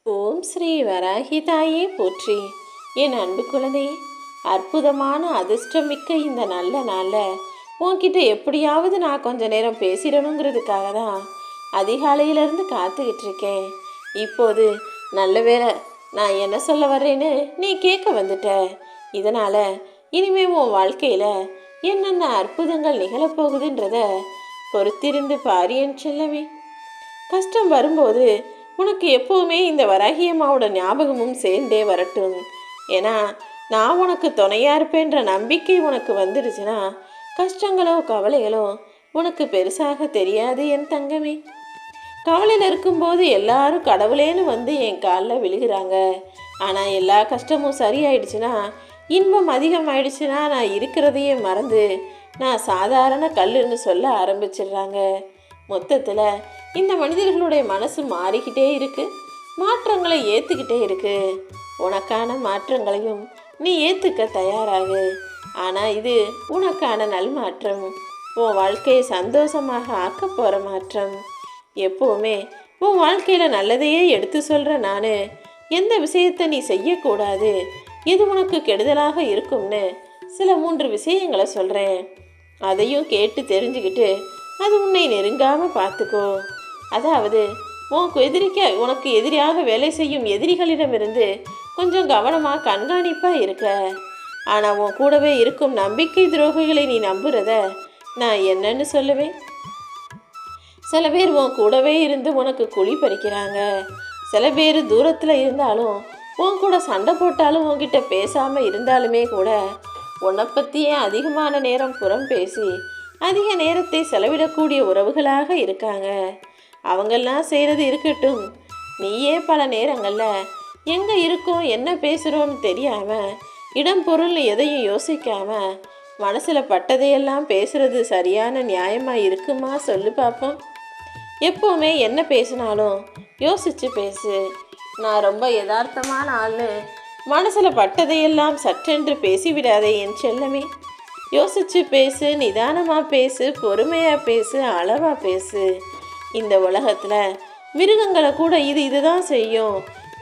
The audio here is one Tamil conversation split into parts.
ஓம் ஸ்ரீ வராகி தாயே போற்றி. என் அன்பு குழந்தை, அற்புதமான அதிர்ஷ்டமிக்க இந்த நல்ல நாளில் உன்கிட்ட எப்படியாவது நான் கொஞ்ச நேரம் பேசிடணுங்கிறதுக்காக தான் அதிகாலையிலேருந்து காத்துக்கிட்டு இருக்கேன். இப்போது நல்ல வேளை நான் என்ன சொல்ல வர்றேன்னு நீ கேட்க வந்துட்ட. இதனால் இனிமே உன் வாழ்க்கையில் என்னென்ன அற்புதங்கள் நிகழப்போகுதுன்றத பொறுத்திருந்து பாரு என் செல்லமே. கஷ்டம் வரும்போது உனக்கு எப்போவுமே இந்த வராகி அம்மாவோட ஞாபகமும் சேர்ந்தே வரட்டும். ஏன்னா நான் உனக்கு துணையாக இருப்பேன்ற நம்பிக்கை உனக்கு வந்துடுச்சுன்னா கஷ்டங்களோ கவலைகளோ உனக்கு பெருசாக தெரியாது என் தங்கமே. கவலையில் இருக்கும்போது எல்லாரும் கடவுளேன்னு வந்து என் காலில் விழுகிறாங்க. ஆனால் எல்லா கஷ்டமும் சரியாயிடுச்சுன்னா, இன்பம் அதிகமாயிடுச்சுன்னா நான் இருக்கிறதையே மறந்து நான் சாதாரண கல்லுன்னு சொல்ல ஆரம்பிச்சிடுறாங்க. மொத்தத்தில் இந்த மனிதர்களுடைய மனசு மாறிக்கிட்டே இருக்கு, மாற்றங்களை ஏற்றுக்கிட்டே இருக்கு. உனக்கான மாற்றங்களையும் நீ ஏற்றுக்க தயாராகு. ஆனால் இது உனக்கான நல்மாற்றம், உன் வாழ்க்கையை சந்தோஷமாக ஆக்க போகிற மாற்றம். எப்போவுமே உன் வாழ்க்கையில் நல்லதையே எடுத்து சொல்கிற நான் எந்த விஷயத்தை நீ செய்யக்கூடாது, எது உனக்கு கெடுதலாக இருக்கும்னு சில 3 விஷயங்களை சொல்கிறேன். அதையும் கேட்டு தெரிஞ்சுக்கிட்டு அது உன்னை நெருங்காமல் பார்த்துக்கோ. அதாவது உனக்கு எதிரியாக வேலை செய்யும் எதிரிகளிடமிருந்து கொஞ்சம் கவனமாக கண்காணிப்பாக இருக்க. ஆனால் உன் கூடவே இருக்கும் நம்பிக்கை துரோகிகளை நீ நம்புறத நான் என்னன்னு சொல்லுவேன். சில பேர் உன் கூடவே இருந்து உனக்கு குழி பறிக்கிறாங்க. சில பேர் தூரத்தில் இருந்தாலும் உன் கூட சண்டை போட்டாலும் உன்கிட்ட பேசாமல் இருந்தாலுமே கூட உன்னை பற்றியே அதிகமான நேரம் புறம் பேசி அதிக நேரத்தை செலவிடக்கூடிய உறவுகளாக இருக்காங்க. அவங்கெல்லாம் செய்கிறது இருக்கட்டும், நீயே பல நேரங்களில் எங்கே இருக்கோம் என்ன பேசுகிறோன்னு தெரியாமல் இடம் பொருள் எதையும் யோசிக்காமல் மனசில் பட்டதையெல்லாம் பேசுகிறது சரியான நியாயமாக இருக்குமா சொல்லு பார்ப்போம். எப்போவுமே என்ன பேசினாலும் யோசித்து பேசு. நான் ரொம்ப யதார்த்தமான ஆள்னு மனசில் பட்டதையெல்லாம் சற்றென்று பேசிவிடாதே என் செல்லமே. யோசித்து பேசு, நிதானமாக பேசு, பொறுமையாக பேசு, அளவாக பேசு. இந்த உலகத்தில் மிருகங்களை கூட இதுதான் செய்யும்,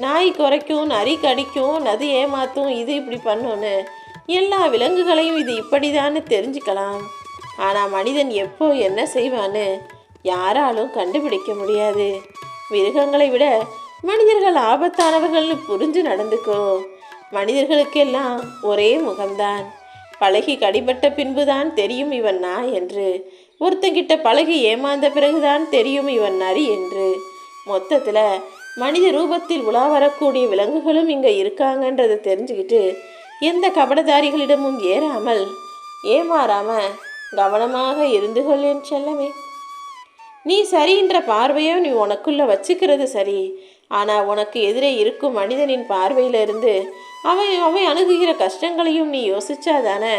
நாய் குறைக்கும், நரி கடிக்கும், நதி ஏமாற்றும், இது இப்படி பண்ணுன்னு எல்லா விலங்குகளையும் இது இப்படிதான்னு தெரிஞ்சுக்கலாம். ஆனால் மனிதன் எப்போ என்ன செய்வான்னு யாராலும் கண்டுபிடிக்க முடியாது. மிருகங்களை விட மனிதர்கள் ஆபத்தானவர்கள்னு புரிஞ்சு நடந்துக்கோ. மனிதர்களுக்கெல்லாம் ஒரே முகம்தான். பழகி கடிபட்ட பின்புதான் தெரியும் இவன் நாய் என்று, ஒருத்தங்கிட்ட பழகி ஏமாந்த பிறகுதான் தெரியும் இவன் நரி என்று. மொத்தத்தில் மனித ரூபத்தில் உலா வரக்கூடிய விலங்குகளும் இங்கே இருக்காங்கன்றதை தெரிஞ்சுக்கிட்டு எந்த கபடதாரிகளிடமும் ஏமாறாமல் கவனமாக இருந்து கொள்ளேன் செல்லமே. நீ சரின்ற பார்வையோ நீ உனக்குள்ளே வச்சுக்கிறது சரி. ஆனால் உனக்கு எதிரே இருக்கும் மனிதனின் பார்வையிலிருந்து அவன் அணுகுகிற கஷ்டங்களையும் நீ யோசிச்சாதானே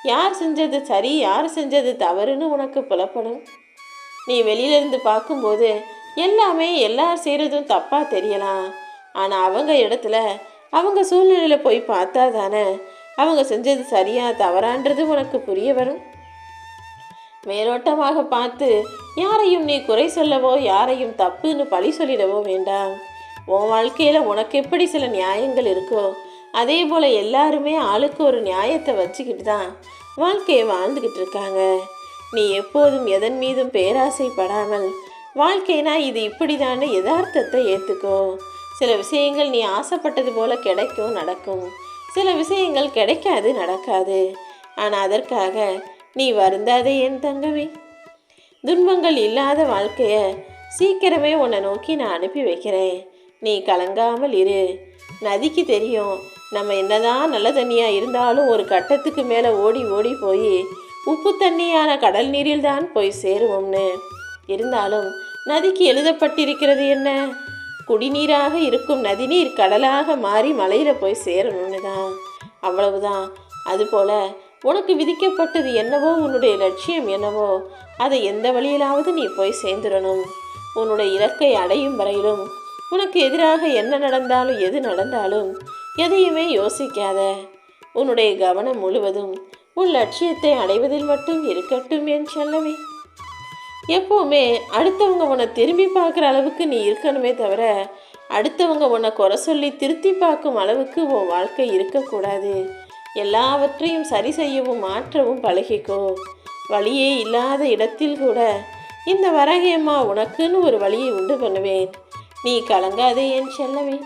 யார் செஞ்சது சரி யார் செஞ்சது தவறுன்னு உனக்கு புலப்படும். நீ வெளியிலேருந்து பார்க்கும்போது எல்லாமே எல்லார் செய்கிறதும் தப்பாக தெரியலாம். ஆனால் அவங்க இடத்துல அவங்க சூழ்நிலையில் போய் பார்த்தா தானே அவங்க செஞ்சது சரியா தவறான்றது உனக்கு புரிய வரும். மேலோட்டமாக பார்த்து யாரையும் நீ குறை சொல்லவோ யாரையும் தப்புன்னு பழி சொல்லிடவோ வேண்டாம். உன் வாழ்க்கையில் உனக்கு எப்படி சில நியாயங்கள் இருக்கோ அதே போல் எல்லாருமே ஆளுக்கு ஒரு நியாயத்தை வச்சுக்கிட்டு தான் வாழ்க்கையை வாழ்ந்துக்கிட்டு இருக்காங்க. நீ எப்போதும் எதன் மீதும் பேராசைப்படாமல் வாழ்க்கைனா இது இப்படிதான்னு யதார்த்தத்தை ஏற்றுக்கோ. சில விஷயங்கள் நீ ஆசைப்பட்டது போல் கிடைக்கும் நடக்கும், சில விஷயங்கள் கிடைக்காது நடக்காது. ஆனால் அதற்காக நீ வருந்தாதே என் தங்கமே. துன்பங்கள் இல்லாத வாழ்க்கையை சீக்கிரமே உன்னை நோக்கி நான் அனுப்பி வைக்கிறேன். நீ கலங்காமல் இரு. நதிக்கு தெரியும் நம்ம என்னதான் நல்ல தண்ணியாக இருந்தாலும் ஒரு கட்டத்துக்கு மேலே ஓடி ஓடி போய் உப்பு தண்ணியான கடல் நீரில் தான் போய் சேருவோம்னு. இருந்தாலும் நதிக்கு எழுதப்பட்டிருக்கிறது என்ன? குடிநீராக இருக்கும் நதிநீர் கடலாக மாறி மலையில் போய் சேரணும்னு தான். அவ்வளவுதான். அதுபோல் உனக்கு விதிக்கப்பட்டது என்னவோ, உன்னுடைய லட்சியம் என்னவோ அதை எந்த வழியிலாவது நீ போய் சேர்ந்துடணும். உன்னுடைய இலக்கை அடையும் வரையிலும் உனக்கு எதிராக என்ன நடந்தாலும் எது நடந்தாலும் எதையுமே யோசிக்காத. உன்னுடைய கவனம் முழுவதும் உன் லட்சியத்தை அடைவதில் மட்டும் இருக்கட்டும் என் செல்லமே. எப்போவுமே அடுத்தவங்க உன்னை திரும்பி பார்க்குற அளவுக்கு நீ இருக்கணுமே தவிர அடுத்தவங்க உன்னை குறை சொல்லி திருத்தி பார்க்கும் அளவுக்கு உன் வாழ்க்கை இருக்கக்கூடாது. எல்லாவற்றையும் சரி செய்யவும் மாற்றவும் பழகிக்கோ. வழியே இல்லாத இடத்தில் கூட இந்த வராகியம்மா உனக்குன்னு ஒரு வழியை உண்டு பண்ணுவேன். நீ கலங்காதே என் செல்லவே.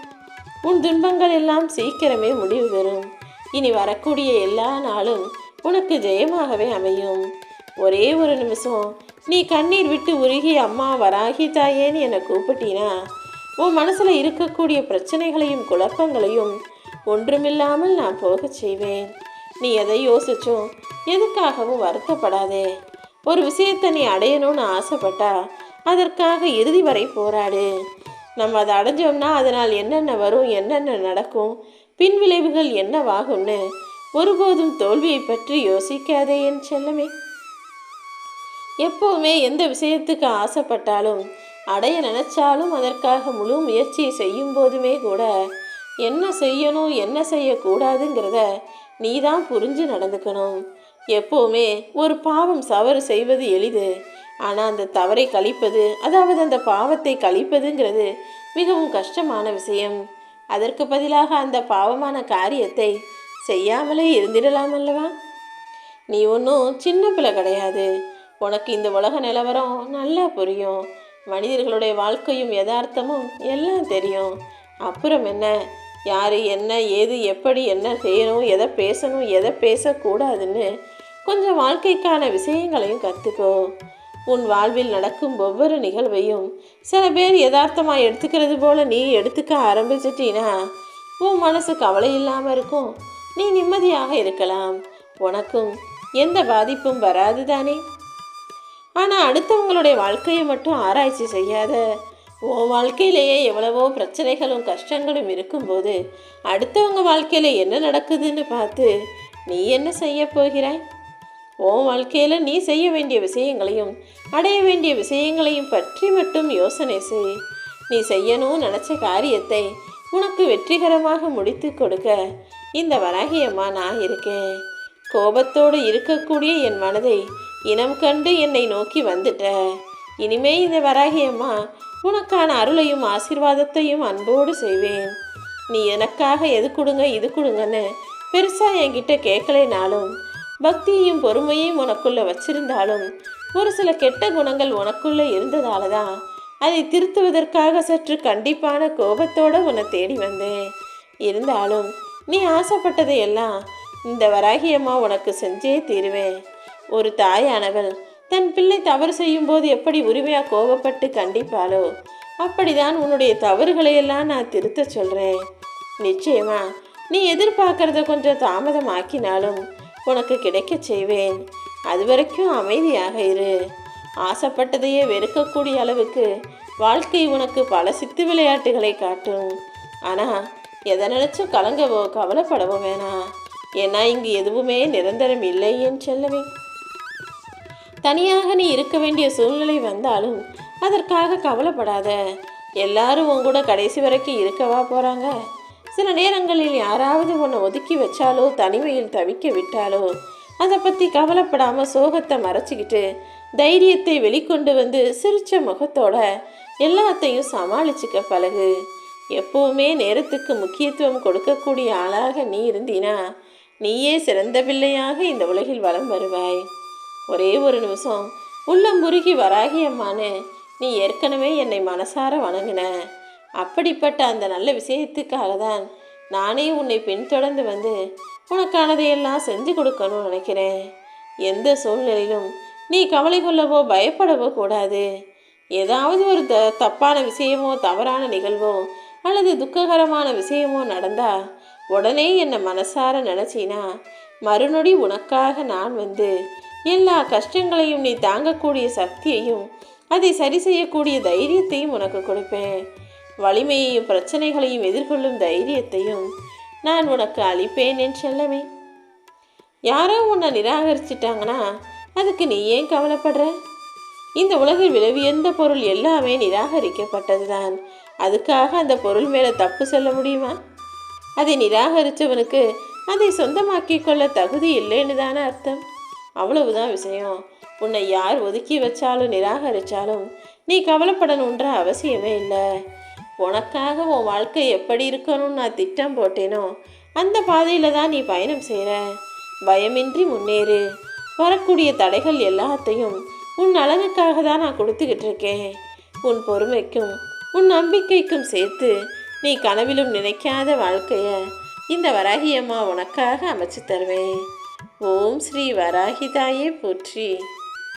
உன் துன்பங்கள் எல்லாம் சீக்கிரமே முடிவு பெறும். இனி வரக்கூடிய எல்லா நாளும் உனக்கு ஜெயமாகவே அமையும். ஒரே ஒரு நிமிஷம் நீ கண்ணீர் விட்டு உருகி அம்மா வராகி தாயேன்னு என்னை கூப்பிட்டினா உன் மனசில் இருக்கக்கூடிய பிரச்சனைகளையும் குழப்பங்களையும் ஒன்றுமில்லாமல் நான் போகச் செய்வேன். நீ எதை யோசிச்சோ எதுக்காகவும் வருத்தப்படாதே. ஒரு விஷயத்தை நீ அடையணும்னு ஆசைப்பட்டா அதற்காக இறுதி வரை போராடு. நம்ம அதை அடைஞ்சோம்னா அதனால் என்னென்ன வரும், என்னென்ன நடக்கும், பின் விளைவுகள் என்னவாகும்னு ஒருபோதும் தோல்வியை பற்றி யோசிக்காதே என் செல்லமே. எப்போவுமே எந்த விஷயத்துக்கு ஆசைப்பட்டாலும் அடைய நினைச்சாலும் அதற்காக முழு முயற்சியை செய்யும் போதுமே கூட என்ன செய்யணும் என்ன செய்யக்கூடாதுங்கிறத நீ தான் புரிஞ்சு நடந்துக்கணும். எப்போவுமே ஒரு பாவம் தவறு செய்வது எளிது. ஆனால் அந்த தவறை கழிப்பது, அதாவது அந்த பாவத்தை கழிப்பதுங்கிறது மிகவும் கஷ்டமான விஷயம். அதற்கு பதிலாக அந்த பாவமான காரியத்தை செய்யாமலே இருந்திடலாம் அல்லவா? நீ ஒன்றும் சின்ன பிள்ளை கிடையாது. உனக்கு இந்த உலக நிலவரம் நல்லா புரியும். மனிதர்களுடைய வாழ்க்கையும் யதார்த்தமும் எல்லாம் தெரியும். அப்புறம் என்ன, யார் என்ன ஏது எப்படி என்ன செய்யணும், எதை பேசணும் எதை பேசக்கூடாதுன்னு கொஞ்சம் வாழ்க்கைக்கான விஷயங்களையும் கற்றுக்கோ. உன் வாழ்வில் நடக்கும் ஒவ்வொரு நிகழ்வையும் சில பேர் யதார்த்தமாக எடுத்துக்கிறது போல் நீ எடுத்துக்க ஆரம்பிச்சிட்டினா உன் மனசு கவலை இல்லாமல் இருக்கும். நீ நிம்மதியாக இருக்கலாம். உனக்கும் எந்த பாதிப்பும் வராது தானே. ஆனால் அடுத்தவங்களுடைய வாழ்க்கையை மட்டும் ஆராய்ச்சி செய்யாத. உன் வாழ்க்கையிலேயே எவ்வளவோ பிரச்சனைகளும் கஷ்டங்களும் இருக்கும்போது அடுத்தவங்க வாழ்க்கையில் என்ன நடக்குதுன்னு பார்த்து நீ என்ன செய்ய போகிறாய்? உன் வாழ்க்கையில் நீ செய்ய வேண்டிய விஷயங்களையும் அடைய வேண்டிய விஷயங்களையும் பற்றி மட்டும் யோசனை செய். நீ செய்யணும்னு நினச்ச காரியத்தை உனக்கு வெற்றிகரமாக முடித்து கொடுக்க இந்த வராகியம்மா நான் இருக்கேன். கோபத்தோடு இருக்கக்கூடிய என் மனதை இனம் கண்டு என்னை நோக்கி வந்துட்ட. இனிமே இந்த வராகியம்மா உனக்கான அருளையும் ஆசீர்வாதத்தையும் அன்போடு செய்வேன். நீ எனக்காக எது கொடுங்க இது கொடுங்கன்னு பெருசாக என்கிட்ட கேட்கலைனாலும் பக்தியையும் பொறுமையும் உனக்குள்ளே வச்சிருந்தாலும் ஒரு சில கெட்ட குணங்கள் உனக்குள்ளே இருந்ததால தான் அதை திருத்துவதற்காக சற்று கண்டிப்பான கோபத்தோடு உன்னை தேடி வந்தேன். இருந்தாலும் நீ ஆசைப்பட்டதை எல்லாம் இந்த வராகியம்மா உனக்கு செஞ்சே தீருவேன். ஒரு தாயானவள் தன் பிள்ளை தவறு செய்யும் போது எப்படி உரிமையாக கோபப்பட்டு கண்டிப்பாளோ அப்படிதான் உன்னுடைய தவறுகளையெல்லாம் நான் திருத்த சொல்கிறேன். நிச்சயமா நீ எதிர்பார்க்கறத கொஞ்சம் தாமதம் ஆக்கினாலும் உனக்கு கிடைக்க செய்வேன். அது வரைக்கும் அமைதியாக இரு. ஆசைப்பட்டதையே வெறுக்கக்கூடிய அளவுக்கு வாழ்க்கை உனக்கு பல சித்து விளையாட்டுகளை காட்டும். ஆனால் எதை நினச்சும் கலங்கவோ கவலைப்படவோ வேணாம். ஏன்னா இங்கு எதுவுமே நிரந்தரம் இல்லை என் செல்லவே. தனியாக நீ இருக்க வேண்டிய சூழ்நிலை வந்தாலும் அதற்காக கவலைப்படாத. எல்லாரும் உன் கூட கடைசி வரைக்கும் இருக்கவா போகிறாங்க? சில நேரங்களில் யாராவது உன்னை ஒதுக்கி வச்சாலோ தனிமையில் தவிக்க விட்டாலோ அதை பற்றி கவலைப்படாமல் சோகத்தை மறைச்சிக்கிட்டு தைரியத்தை வெளிக்கொண்டு வந்து சிரிச்ச முகத்தோட எல்லாத்தையும் சமாளிச்சுக்க பழகு. எப்போவுமே நேரத்துக்கு முக்கியத்துவம் கொடுக்கக்கூடிய ஆளாக நீ இருந்தீனா நீயே சிறந்த பிள்ளையாக இந்த உலகில் வலம் வருவாய். ஒரே ஒரு நிமிஷம் உள்ளம் முருகி வராகியம்மான்னு நீ ஏற்கனவே என்னை மனசார வணங்கின. அப்படிப்பட்ட அந்த நல்ல விஷயத்துக்காக தான் நானே உன்னை பின்தொடர்ந்து வந்து உனக்கானதையெல்லாம் செஞ்சு கொடுக்கணும்னு நினைக்கிறேன். எந்த சூழ்நிலையிலும் நீ கவலை கொள்ளவோ பயப்படவோ கூடாது. ஏதாவது ஒரு தப்பான விஷயமோ தவறான நிகழ்வோ அல்லது துக்ககரமான விஷயமோ நடந்தால் உடனே என்னை மனசார நினச்சினா மறுநொடி உனக்காக நான் வந்து எல்லா கஷ்டங்களையும் நீ தாங்கக்கூடிய சக்தியையும் அதை சரி செய்யக்கூடிய தைரியத்தையும் உனக்கு கொடுப்பேன். வலிமையையும் பிரச்சனைகளையும் எதிர்கொள்ளும் தைரியத்தையும் நான் உனக்கு அளிப்பேன் என் செல்லமே. யாரோ உன்னை நிராகரிச்சிட்டாங்கன்னா அதுக்கு நீ ஏன் கவலைப்படுற? இந்த உலகில் விலையுயர்ந்த பொருள் எல்லாமே நிராகரிக்கப்பட்டது தான். அதுக்காக அந்த பொருள் மேலே தப்பு சொல்ல முடியுமா? அதை நிராகரித்தவனுக்கு அதை சொந்தமாக்கி கொள்ள தகுதி இல்லைன்னு தானே அர்த்தம். அவ்வளவுதான் விஷயம். உன்னை யார் ஒதுக்கி வச்சாலும் நிராகரித்தாலும் நீ கவலைப்படணுன்ற அவசியமே இல்லை. உனக்காக உன் வாழ்க்கை எப்படி இருக்கணும்னு நான் திட்டம் போட்டேனோ அந்த பாதையில் தான் நீ பயணம் செய்கிற. பயமின்றி முன்னேறு. வரக்கூடிய தடைகள் எல்லாத்தையும் உன் நலனுக்காக தான் நான் கொடுத்துக்கிட்டு இருக்கேன். உன் பொறுமைக்கும் உன் நம்பிக்கைக்கும் சேர்த்து நீ கனவிலும் நினைக்காத வாழ்க்கைய இந்த வராகி அம்மா உனக்காக அமைச்சு தருவேன். ஓம் ஸ்ரீ வராகி தாயே போற்றி.